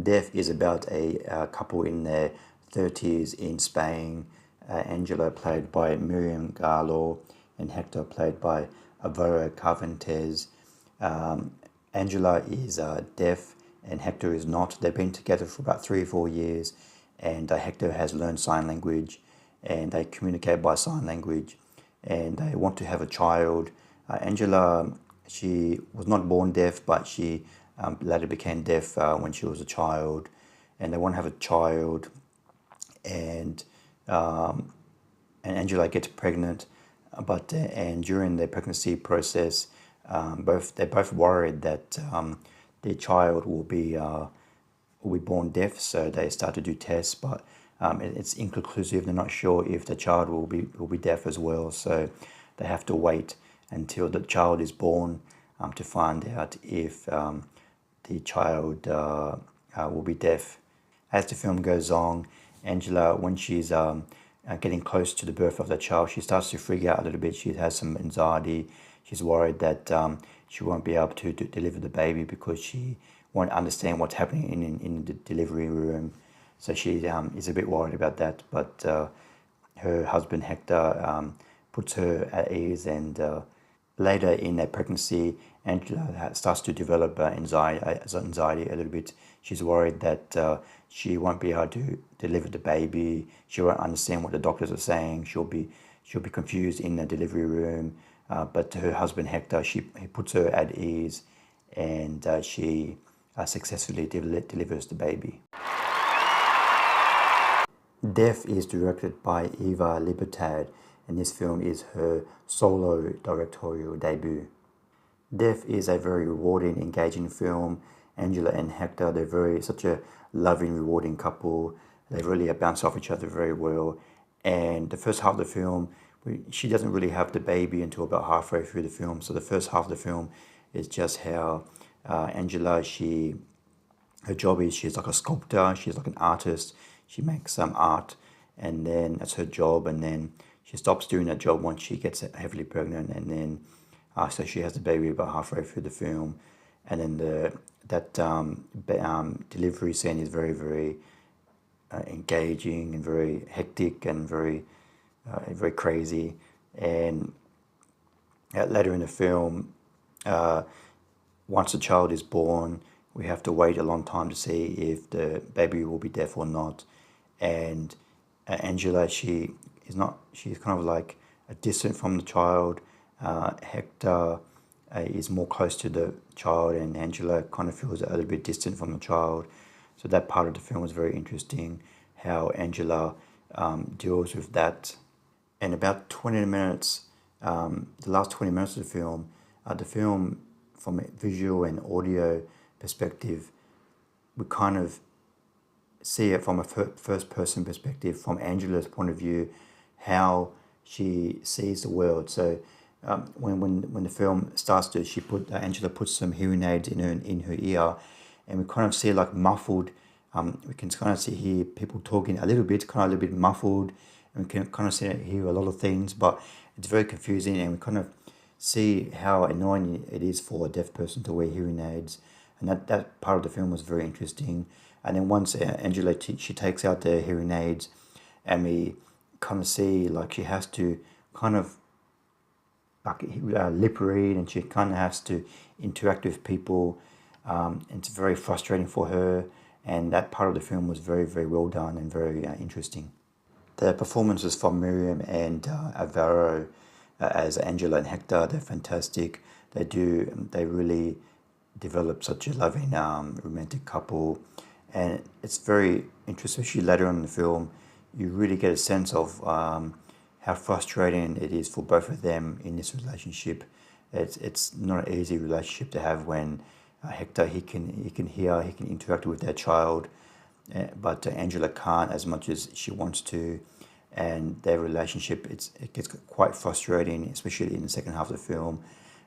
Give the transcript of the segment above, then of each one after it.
Death is about a couple in their 30s in Spain. Angela, played by Miriam Garlo, and Hector, played by Álvaro Cervantes. Angela is deaf and Hector is not. They've been together for about 3 or 4 years, and Hector has learned sign language and they communicate by sign language, and they want to have a child. Angela, she was not born deaf, but she later became deaf when she was a child, and they want to have a child, and Angela gets pregnant, but and during the pregnancy process, they're both worried that their child will be born deaf, so they start to do tests, but it's inconclusive. They're not sure if the child will be deaf as well, so they have to wait until the child is born to find out if the child will be deaf. As the film goes on, Angela, when she's getting close to the birth of the child, she starts to freak out a little bit. She has some anxiety. She's worried that she won't be able to deliver the baby because she won't understand what's happening in the delivery room. So she is a bit worried about that. But her husband Hector puts her at ease, and later in their pregnancy, Angela starts to develop anxiety a little bit. She's worried that she won't be able to deliver the baby. She won't understand what the doctors are saying. She'll be confused in the delivery room. But her husband Hector, he puts her at ease, and she successfully delivers the baby. Death is directed by Eva Libertad, and this film is her solo directorial debut. Death is a very rewarding, engaging film. Angela and Hector, they're such a loving, rewarding couple. They really bounce off each other very well. And the first half of the film, she doesn't really have the baby until about halfway through the film. So the first half of the film is just how Angela, her job is she's like a sculptor, she's like an artist. She makes some art, and then that's her job. And then she stops doing that job once she gets heavily pregnant, and then so she has the baby about halfway through the film. And then that delivery scene is very, very engaging and very hectic and very crazy. And later in the film, once the child is born, we have to wait a long time to see if the baby will be deaf or not. And Angela, she's kind of like distant from the child. Hector is more close to the child, and Angela kind of feels a little bit distant from the child. So that part of the film was very interesting, how Angela deals with that. And about 20 minutes, the last 20 minutes of the film from a visual and audio perspective, we kind of see it from a first-person perspective, from Angela's point of view, how she sees the world. So when the film starts, Angela puts some hearing aids in her ear, and we kind of see like muffled. We can kind of hear people talking a little bit muffled, and we can kind of hear a lot of things, but it's very confusing, and we kind of see how annoying it is for a deaf person to wear hearing aids. And that part of the film was very interesting. And then once Angela, she takes out the hearing aids, and we kind of see like she has to kind of like lip read, and she kind of has to interact with people. It's very frustrating for her, and that part of the film was very, very well done and very interesting. The performances from Miriam and Álvaro as Angela and Hector, they're fantastic. They really develop such a loving romantic couple, and it's very interesting. Especially later on in the film, you really get a sense of how frustrating it is for both of them in this relationship. It's not an easy relationship to have when Hector, he can hear, he can interact with their child, but Angela can't as much as she wants to, and their relationship it gets quite frustrating, especially in the second half of the film.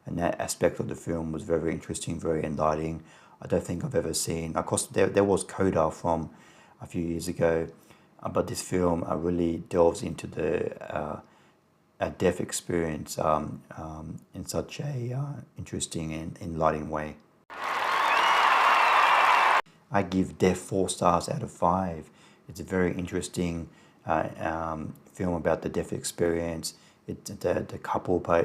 And that aspect of the film was very, very interesting, very enlightening. I don't think I've ever seen. Of course, there was Coda from a few years ago, but this film really delves into the deaf experience in such a interesting and enlightening way. I give Deaf 4 stars out of 5. It's a very interesting film about the deaf experience. The couple by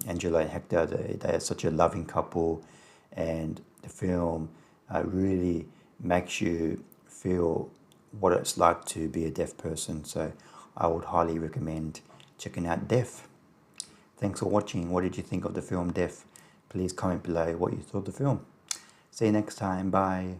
Angela and Hector, they are such a loving couple, and the film really makes you feel what it's like to be a deaf person. So I would highly recommend checking out Deaf. Thanks for watching. What did you think of the film Deaf? Please comment below what you thought of the film. See you next time. Bye.